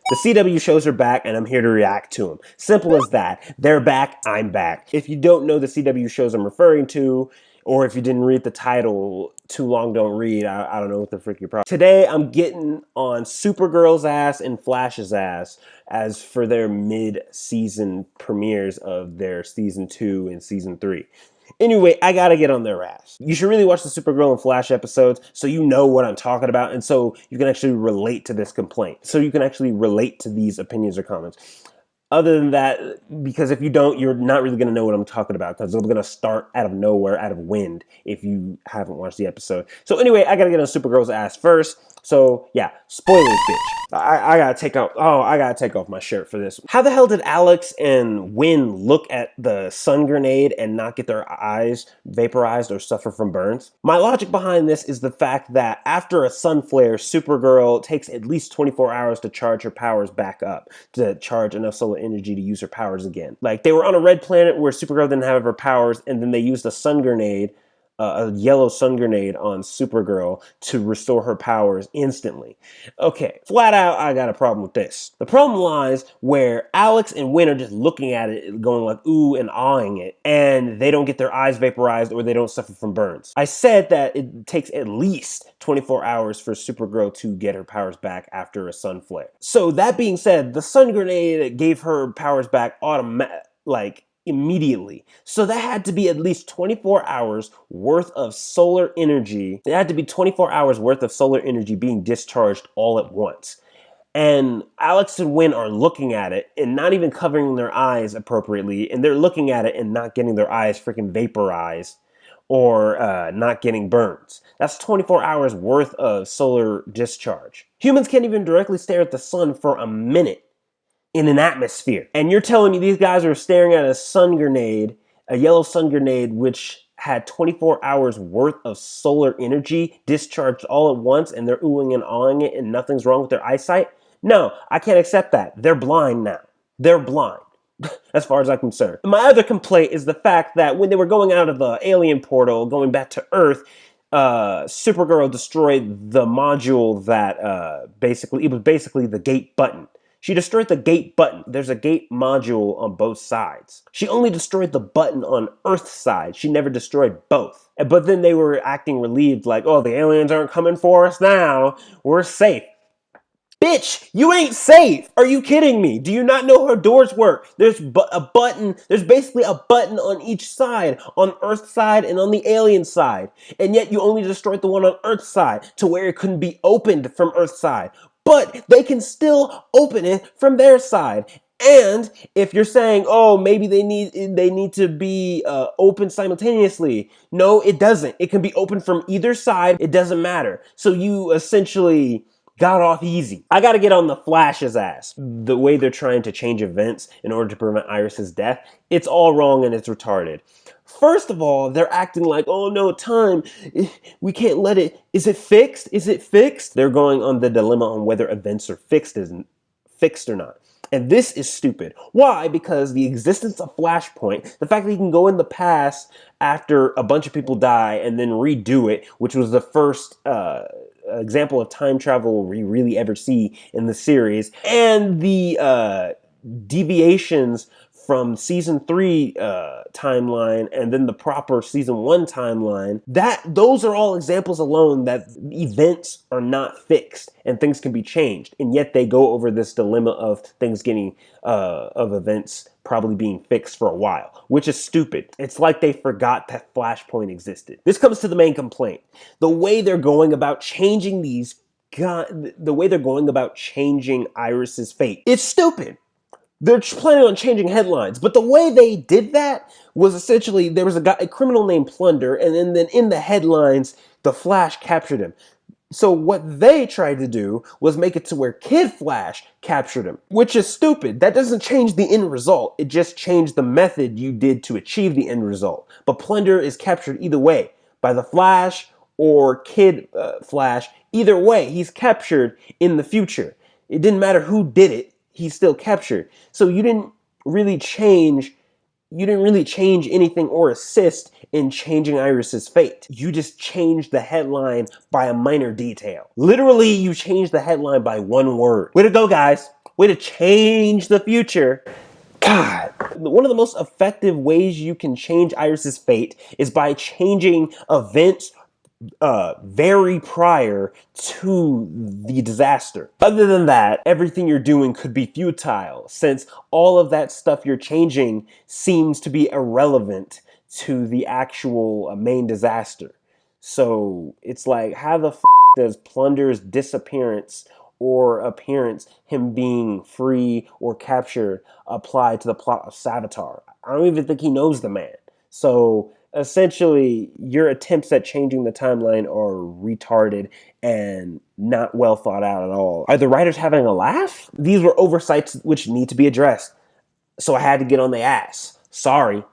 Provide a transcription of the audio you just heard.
The CW shows are back and I'm here to react to them. Simple as that. They're back, I'm back. If you don't know the CW shows I'm referring to, or if you didn't read the title, Too Long Don't Read, I don't know what the frick your problem. Today I'm getting on Supergirl's ass and Flash's ass as for their mid-season premieres of their season 2 and season 3. Anyway, I gotta get on their ass. You should really watch the Supergirl and Flash episodes so you know what I'm talking about and so you can actually relate to this complaint. So you can actually relate to these opinions or comments. Other than that, because if you don't, you're not really going to know what I'm talking about because I'm going to start out of nowhere, out of wind, if you haven't watched the episode. So anyway, I got to get on Supergirl's ass first. So yeah, spoilers, bitch. I gotta take out. Oh, I gotta take off my shirt for this. How the hell did Alex and Wynn look at the sun grenade and not get their eyes vaporized or suffer from burns? My logic behind this is the fact that after a sun flare, Supergirl takes at least 24 hours to charge her powers back up, to charge enough solar energy to use her powers again. Like they were on a red planet where Supergirl didn't have her powers, and then they used a sun grenade. A yellow sun grenade on Supergirl to restore her powers instantly. Okay, flat out, I got a problem with this. The problem lies where Alex and Wynn are just looking at it, going like ooh and awing it, and they don't get their eyes vaporized or they don't suffer from burns. I said that it takes at least 24 hours for Supergirl to get her powers back after a sun flare. So that being said, the sun grenade gave her powers back immediately. So that had to be at least 24 hours worth of solar energy. It had to be 24 hours worth of solar energy being discharged all at once. And Alex and Wynn are looking at it and not even covering their eyes appropriately. And they're looking at it and not getting their eyes freaking vaporized or not getting burns. That's 24 hours worth of solar discharge. Humans can't even directly stare at the sun for a minute in an atmosphere. And you're telling me these guys are staring at a sun grenade, a yellow sun grenade, which had 24 hours worth of solar energy discharged all at once, and they're oohing and awing it and nothing's wrong with their eyesight? No, I can't accept that. They're blind now. They're blind. As far as I'm concerned. My other complaint is the fact that when they were going out of the alien portal, going back to Earth, Supergirl destroyed the module that it was basically the gate button. She destroyed the gate button. There's a gate module on both sides. She only destroyed the button on Earth's side. She never destroyed both. But then they were acting relieved like, oh, the aliens aren't coming for us now. We're safe. Bitch, you ain't safe. Are you kidding me? Do you not know how doors work? There's a button. There's basically a button on each side, on Earth's side and on the alien side. And yet you only destroyed the one on Earth's side to where it couldn't be opened from Earth's side. But they can still open it from their side. And if you're saying, oh, maybe they need to be open simultaneously. No, it doesn't. It can be open from either side. It doesn't matter. So you essentially got off easy. I gotta get on the Flash's ass. The way they're trying to change events in order to prevent Iris's death, it's all wrong and it's retarded. First of all, they're acting like, oh no, time, we can't let it, is it fixed? Is it fixed? They're going on the dilemma on whether events are fixed or not. And this is stupid. Why? Because the existence of Flashpoint, the fact that he can go in the past after a bunch of people die and then redo it, which was the first example of time travel we really ever see in the series, and the deviations from season 3 timeline and then the proper season 1 timeline, those are all examples alone that events are not fixed and things can be changed. And yet they go over this dilemma of things getting, of events probably being fixed for a while, which is stupid. It's like they forgot that Flashpoint existed. This comes to the main complaint. The way they're going about changing changing Iris's fate. It's stupid. They're planning on changing headlines, but the way they did that was essentially there was a criminal named Plunder, and then in the headlines, the Flash captured him. So what they tried to do was make it to where Kid Flash captured him, which is stupid. That doesn't change the end result. It just changed the method you did to achieve the end result. But Plunder is captured either way, by the Flash or Kid Flash. Either way, he's captured in the future. It didn't matter who did it. He's still captured. So you didn't really change anything or assist in changing Iris's fate. You just changed the headline by a minor detail. Literally, you changed the headline by one word. Way to go, guys. way to change the future. God, one of the most effective ways you can change Iris's fate is by changing events very prior to the disaster. Other than that, everything you're doing could be futile, since all of that stuff you're changing seems to be irrelevant to the actual main disaster. So it's like, how the does Plunder's disappearance or appearance, him being free or captured, apply to the plot of Savitar? I don't even think he knows the man. So essentially, your attempts at changing the timeline are retarded and not well thought out at all. Are the writers having a laugh? These were oversights which need to be addressed. So I had to get on the ass. Sorry.